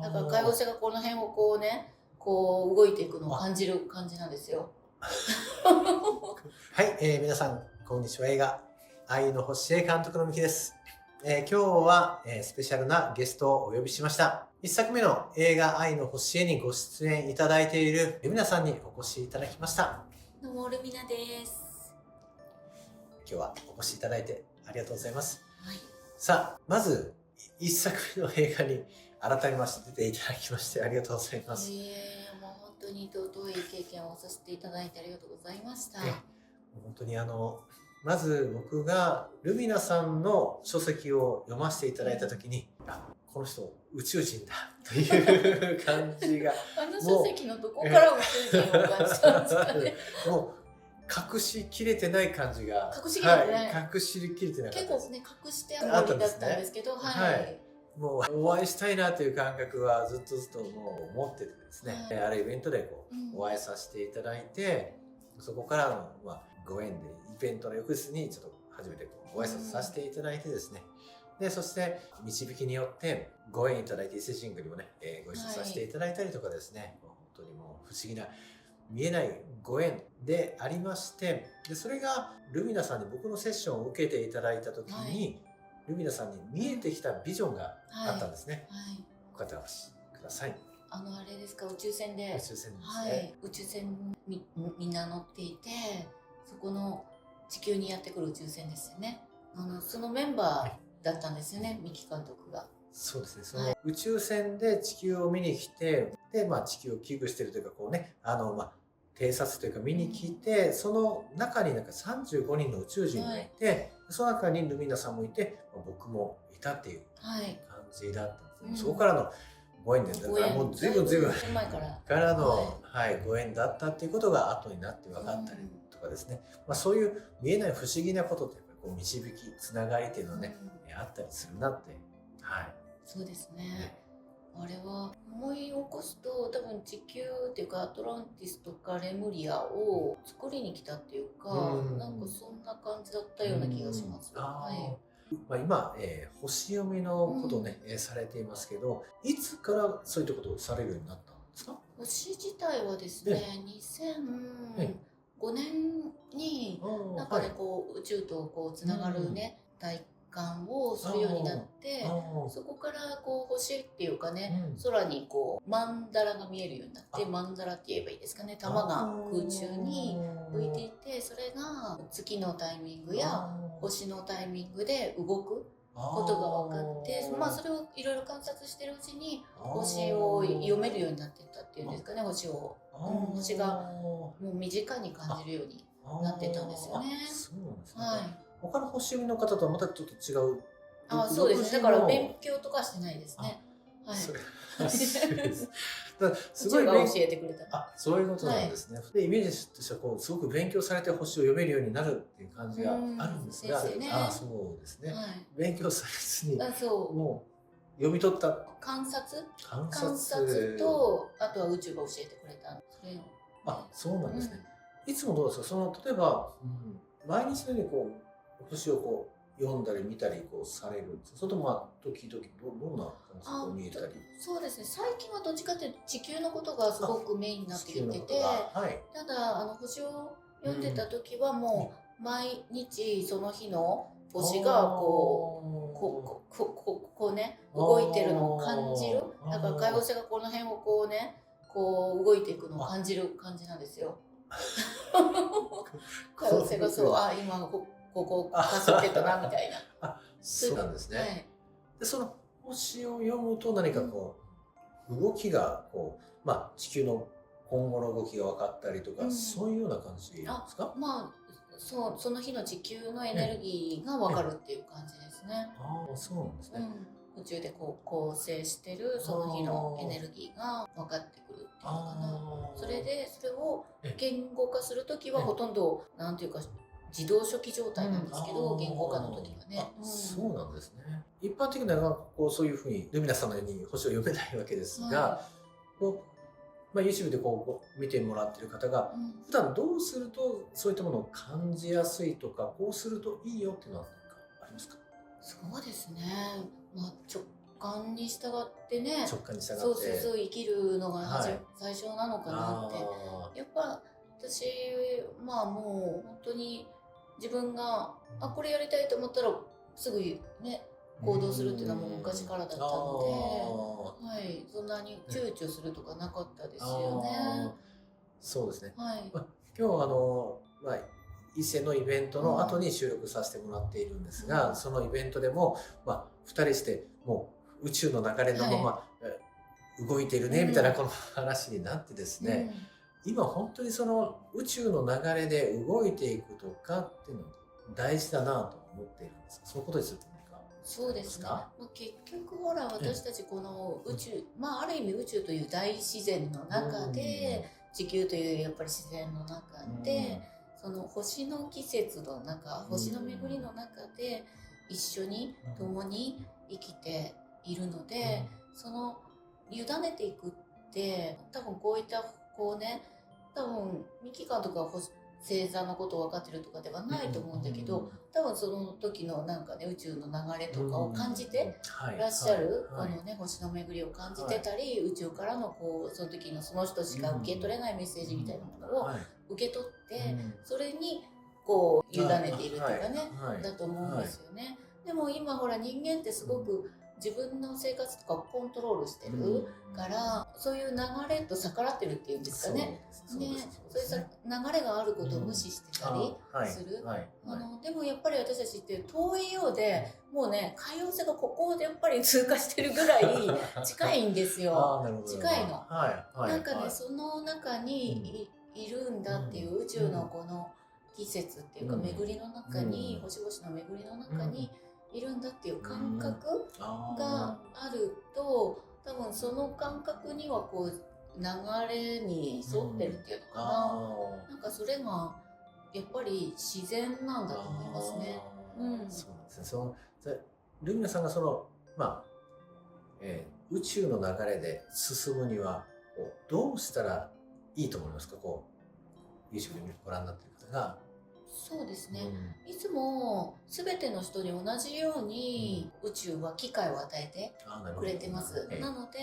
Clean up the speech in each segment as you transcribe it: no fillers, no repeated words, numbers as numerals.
だから解放性がこの辺をこうね、こう動いていくのを感じる感じなんですよ。はい、皆さんこんにちは。映画愛の星へ監督の三木です。今日は、スペシャルなゲストをお呼びしました。一作目の映画愛の星へにご出演いただいているルミナさんにお越しいただきました。どうもルミナです。今日はお越しいただいてありがとうございます。はい。さあ、まず一作目の映画に改めまして出ていただきましてありがとうございます。もう本当に尊い経験をさせていただいてありがとうございました。本当にまず僕がルミナさんの書籍を読ませていただいたときに、この人宇宙人だという感じが書籍のどこから宇宙人を感じたんですかね。もう隠しきれてない感じが隠しきれてない、隠しきれてなかった結構ね隠してあるつもりだったんですけど、もうお会いしたいなという感覚はずっともう持っててですね、あるイベントでお会いさせていただいて、そこからのご縁でイベントの翌日にちょっと初めてご挨拶させていただいてですね、でそして導きによってご縁いただいて伊勢神宮にもね、ご一緒させていただいたりとかですね、本当にもう不思議な見えないご縁でありまして、でそれがルミナさんに僕のセッションを受けていただいた時に、ルミナさんに見えてきたビジョンがあったんですね。お方をください。あれですか、宇宙船で。宇宙船ですね。宇宙船みんな乗っていて、そこの地球にやってくる宇宙船ですよね。そのメンバーだったんですよね、三木監督が。そうですね。その宇宙船で地球を見に来て、で地球を危惧しているというか偵察というか見に来て、その中に35人の宇宙人がいて、その中にルミナさんもいて、僕もいたっていう感じだったんです。そこからのご縁で、だからもう随分前からのご縁だったっていうことが後になって分かったりとかですね。そういう見えない不思議なことってやっぱり導きつながりっていうのね、あったりするなって。そうですね。あれは思い起こすと、多分地球っていうかアトランティスとかレムリアを作りに来たっていうか、なんかそんな感じだったような気がします。今、星読みのことをね、されていますけど、いつからそういったことをされるようになったんですか？星自体はですね、2005年になんかね、宇宙とつながるね、体感をするようになって、そこから星っていうかね、空にマンダラが見えるようになって、マンダラって言えばいいですかね、玉が空中に浮いていて、それが月のタイミングや星のタイミングで動くことが分かって、それをいろいろ観察してるうちに星を読めるようになっていったっていうんですかね。星がもう身近に感じるようになってたんですよね。そうなんですね。他の星読みの方とはまたちょっと違う。そうですね。だから勉強とかしてないですね。すごい教えてくれた。そういうことなんですね。でイメージとしてはすごく勉強されて星を読めるようになるっていう感じがあるんですが、そうですね。勉強されずにもう読み取った観察と、あとは宇宙が教えてくれた。そうなんですね。いつもどうですか？例えば毎日のように星を読んだり見たりされるんですか？それとも時々どんな感じで見えたり？そうですね。最近はどっちかというと地球のことがすごくメインになってきてて、ただ星を読んでた時はもう毎日その日の星が動いてるのを感じる。だから解放性がこの辺を動いていくのを感じる感じなんですよ。解放性が今ここかすってたなみたいな。そうなんですね。でその星を読むと何か動きが地球の今後の動きが分かったりとか、そういうような感じですか？その日の地球のエネルギーが分かるっていう感じですね。そうなんですね。宇宙で構成してるその日のエネルギーが分かってくるっていうのかな。それを言語化するときはほとんどなんていうか自動初期状態なんですけど、言語化の時はね。そうなんですね。一般的なのはそういうふうにルミナさんのように星を読めないわけですが、YouTube で見てもらってる方が普段どうするとそういったものを感じやすいとか、こうするといいよっていうのは何かありますか？そうですね。感に従ってね、直感に従ってそう生きるのがはい最初なのかなって。やっぱ私まあもう本当に自分がこれやりたいと思ったらすぐね行動するっていうのはもう昔からだったので、はい、そんなに躊躇するとかなかったですよね。そうですね。はい。今日まあ伊勢のイベントの後に収録させてもらっているんですが、そのイベントでも、2人してもう宇宙の流れのまま、動いているねみたいなこの話になってですね、今本当にその宇宙の流れで動いていくとかっていうの大事だなと思っているんですが、そのことですよね。そうですね。結局ほら私たちこの宇宙、ある意味宇宙という大自然の中で、地球というやっぱり自然の中で、その星の季節の中、星の巡りの中で一緒に共に生きているので、その委ねていくって多分こういったこうね、多分ミキカとか星座のことを分かってるとかではないと思うんだけど、多分その時のなんかね宇宙の流れとかを感じてらっしゃる、このね星の巡りを感じてたり、宇宙からのこうその時のその人しか受け取れないメッセージみたいなものを受け取って、それにこう委ねているっていうかね、だと思うんですよね。でも今ほら人間ってすごく自分の生活とかをコントロールしてるから、そういう流れと逆らってるっていうんですかね。そういう流れがあることを無視してたりする。でもやっぱり私たちって遠いようで、もうね海洋星がここでやっぱり通過してるぐらい近いんですよ。近いの。なんかねその中にいるんだっていう宇宙のこの季節っていうか巡りの中に、星々の巡りの中にいるんだっていう感覚があると、多分その感覚にはこう流れに沿ってるっていうのかな、なんかそれがやっぱり自然なんだと思いますね。そうなんですね。ルミナさんがその宇宙の流れで進むにはどうしたらいいと思いますか？YouTube でご覧になっている方が。そうですね、いつも全ての人に同じように宇宙は機会を与えてくれてます。なので、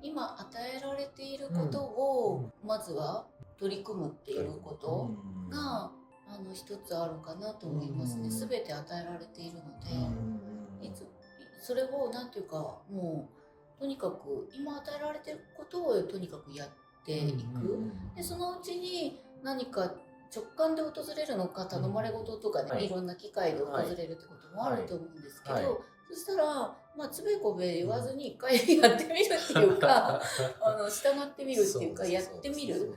今与えられていることをまずは取り組むっていうことが一つあるかなと思いますね。全て与えられているので、それをなんていうかもうとにかく今与えられていることをとにかくやっていく。でそのうちに何か直感で訪れるのか頼まれ事とかね、いろんな機会で訪れるってこともあると思うんですけど、そしたらつべこべ言わずに一回やってみるっていうか従ってみるっていうかやってみる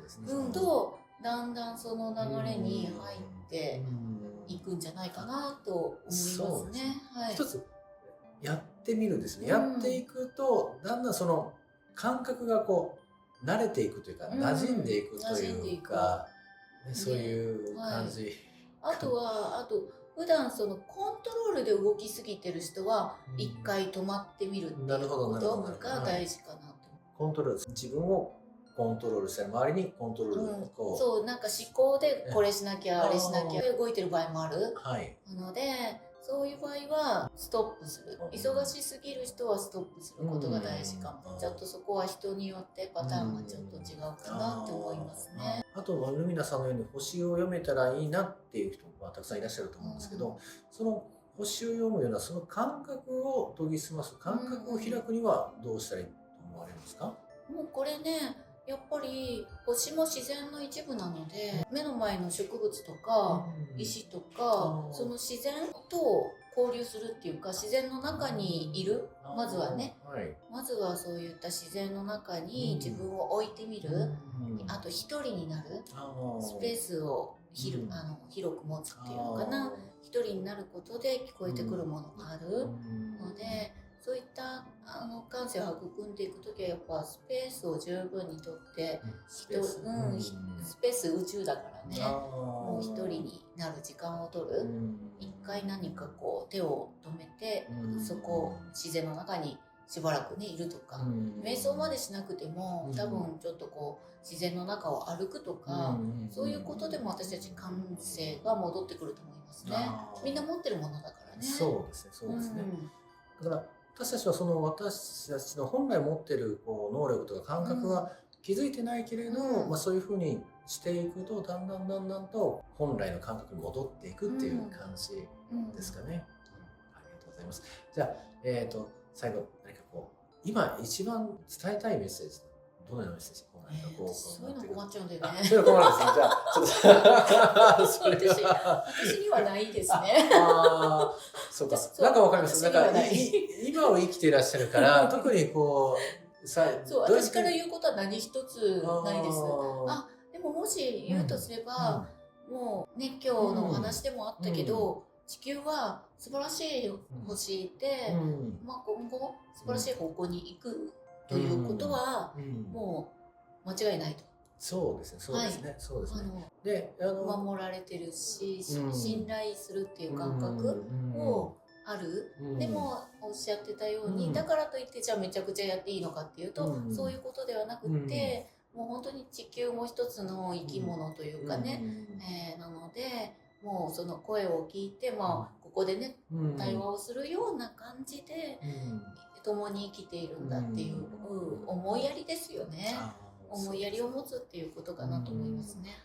とだんだんその流れに入っていくんじゃないかなと思いますね。一つやってみるんですね。やっていくとだんだんその感覚が慣れていくというか馴染んでいくというか。そういう感じ。あと普段そのコントロールで動きすぎてる人は一回止まってみるっていうことが大事かなと。コントロール、自分をコントロールしたり周りにコントロールをそうなんか思考でこれしなきゃあれしなきゃ動いてる場合もあるので、そういう場合はストップする。忙しすぎる人はストップすることが大事かも。ちょっとそこは人によってパターンがちょっと違うかなって思いますね。あとルミナさんのように星を読めたらいいなっていう人はたくさんいらっしゃると思うんですけど、その星を読むようなその感覚を研ぎ澄ます感覚を開くにはどうしたらいいと思われますか？もうこれねやっぱり星も自然の一部なので、目の前の植物とか石とかその自然と交流するっていうか自然の中にいる、まずはね、まずはそういった自然の中に自分を置いてみる、あと一人になるスペースを広く持つっていうのかな、一人になることで聞こえてくるものがあるので、そういった感性を育んでいくときはやっぱスペースを十分にとってスペース宇宙だからね、もう一人になる時間を取る、一回何か手を止めてそこ自然の中にしばらくねいるとか、瞑想までしなくても多分ちょっと自然の中を歩くとか、そういうことでも私たち感性が戻ってくると思いますね。みんな持ってるものだからね。そうですね。だから私たちは私たちの本来持っている能力とか感覚は気づいてないけれど、そういうふうにしていくとだんだんと本来の感覚に戻っていくっていう感じですかね。ありがとうございます。じゃあ、最後何か今一番伝えたいメッセージ、どのようなメッセージ？そういうの困っちゃうんだよね。そういうの困るんですね。じゃあ、ちょっと私にはないですね。そうか。なんかわかります。なんか今を生きていらっしゃるから、特にそう私から言うことは何一つないです。でももし言うとすれば、もうね今日のお話でもあったけど、地球は素晴らしい星で、今後素晴らしい方向に行くということは、もう間違いないと。そうですね、そうですね、そうですね。で、守られてるし、信頼するっていう感覚をある。でもおっしゃってたように、だからといってじゃあめちゃくちゃやっていいのかっていうと、そういうことではなくて、もう本当に地球も一つの生き物というかね、なのでもうその声を聞いて、ここでね対話をするような感じで共に生きているんだっていう思いやりですよね。思いやりを持つっていうことかなと思いますね。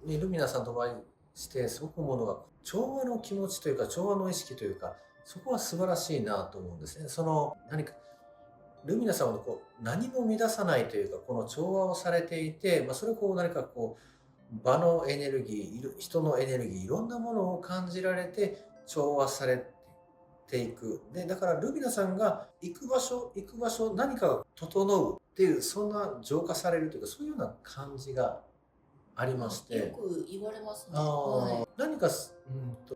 ルミナさんとお会いしてすごく思うのが調和の気持ちというか調和の意識というか、そこは素晴らしいなと思うんですね。何かルミナさんは何も乱さないというかこの調和をされていて、それを何か場のエネルギー、人のエネルギー、いろんなものを感じられて調和されていく。でだからルミナさんが行く場所何かが整うっていう、そんな浄化されるというかそういうような感じがありまして。よく言われますね。何か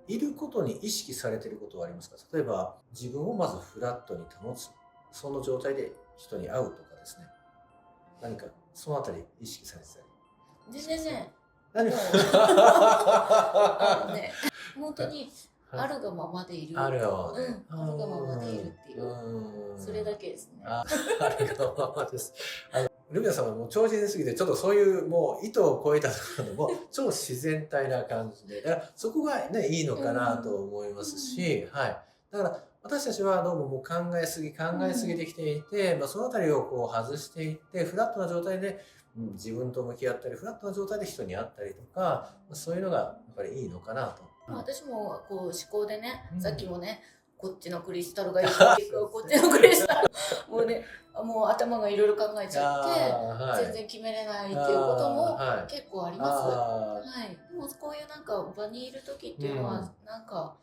いることに意識されていることはありますか？例えば自分をまずフラットに保つ、その状態で人に会うとかですね、何かそのあたり意識されてたり。全然ね、本当にあるがままでいる。あるがままでいるっていう、それだけですね。あるがままです。ルミナさんはもう超自然すぎて、ちょっとそういうもう意図を超えたところでも超自然体な感じで、だからそこがねいいのかなと思いますし、はい。だから私たちはどうももう考えすぎできていて、そのあたりを外していってフラットな状態で自分と向き合ったり、フラットな状態で人に会ったりとか、そういうのがやっぱりいいのかなと。私も思考でね、さっきもね、こっちのクリスタルがいいかこっちのクリスタルもう頭がいろいろ考えちゃって全然決めれないっていうことも結構あります。でもこういうなんか場にいる時っていうのはなんか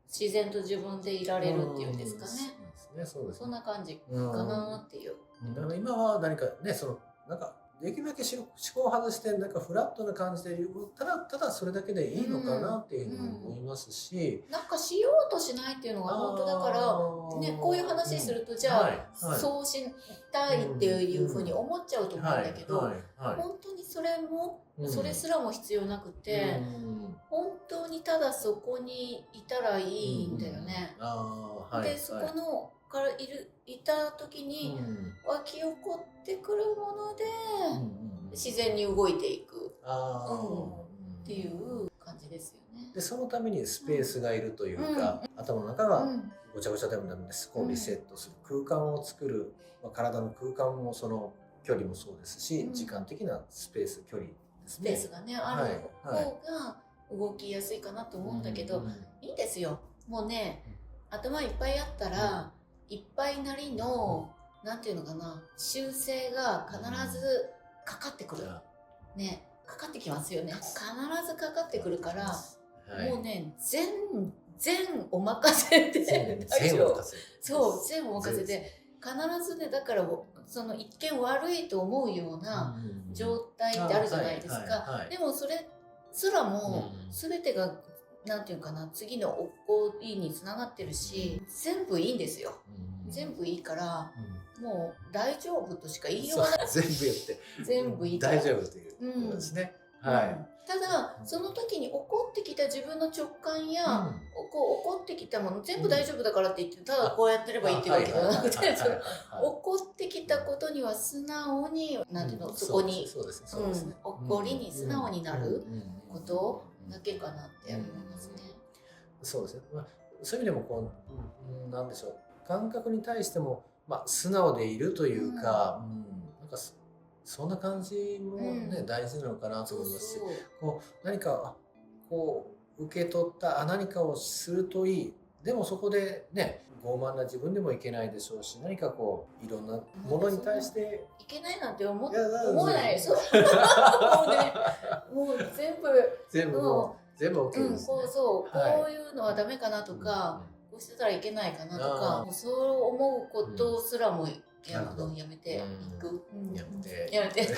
自然と自分でいられるっていうんですかね。そんな感じかなっていう。今は何かね、なんかできるだけ思考を外してなんかフラットな感じでただそれだけでいいのかなっていうふうに思いますし、なんかしようとしないっていうのが本当だからね、こういう話するとじゃあそうしたいっていうふうに思っちゃうと思うんだけど、本当にそれすらも必要なくて、本当にただそこにいたらいいんだよね。でそこのからいた時に湧き起こってくるもので自然に動いていくっていう感じですよね。でそのためにスペースがいるというか、頭の中がごちゃごちゃでもダメです。リセットする空間を作る、体の空間もその距離もそうですし、時間的なスペース距離ですね。スペースがねある方が動きやすいかなと思うんだけど、いいんですよ。もうね頭いっぱいあったらいっぱいなりのなんていうのかな、修正が必ずかかってくるね、かかってきますよね。必ずかかってくるから、もうね全お任せで大丈夫。そう全お任せで必ずね、だからその一見悪いと思うような状態ってあるじゃないですか。でもそれすらも全てがなんていうかな、次の起こりにつながってるし、全部いいんですよ。全部いいから、もう大丈夫としか言いようがない。全部言って全部いいから大丈夫ということですね。ただその時に起こってきた自分の直感や、起こってきたもの全部大丈夫だからって言ってただこうやってればいいってわけではなくて、起こってきたことには素直になんていうの、そこに起こりに素直になることだけかなって思いますね。そうですね。そういう意味でもなんでしょう。感覚に対しても、素直でいるというか、なんかそんな感じもね、大事なのかなと思いますし、こう何かこう受け取った何かをするといい。でもそこでね、傲慢な自分でもいけないでしょうし、何かこういろんなものに対していけないなんて思わ思ないですよ。もうね、もう全部全部 OK ですね。こういうのはダメかなとか、こうしてたらいけないかなとか、そう思うことすらもやめていく。やめて。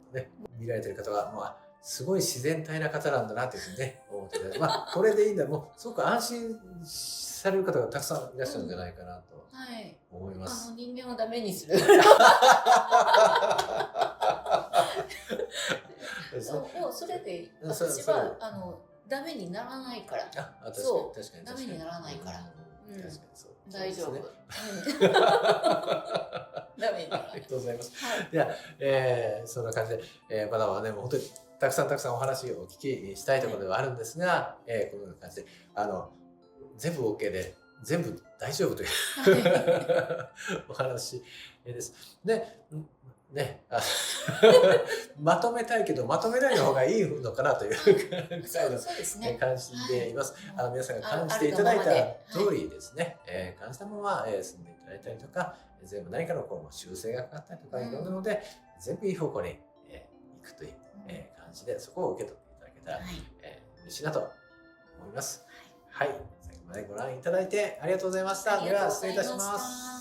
見られてる方は、すごい自然体な方なんだなというふうにね、思ってて、これでいいんだ。もうすごく安心される方がたくさんいらっしゃるんじゃないかなと思います。人間をダメにする。もうそれで私はダメにならないから。そう、ダメにならないから。確かにそう。大丈夫。ダメにならない。ありがとうございます。では、そんな感じで、まだまだね、本当にたくさんお話をお聞きしたいところではあるんですが、このような感じで、全部 OK で、全部大丈夫というお話です。で、ね、まとめたいけどまとめないの方がいいのかなという感じでいます。皆さんが感じていただいた通りですね、感じたまま住んでいただいたりとか、全部何かの修正がかかったりとかいろんなので、全部いい方向に行くという感じで、そこを受け取っていただけたら嬉しいなと思います。はい、最後までご覧いただいてありがとうございました。では失礼いたします。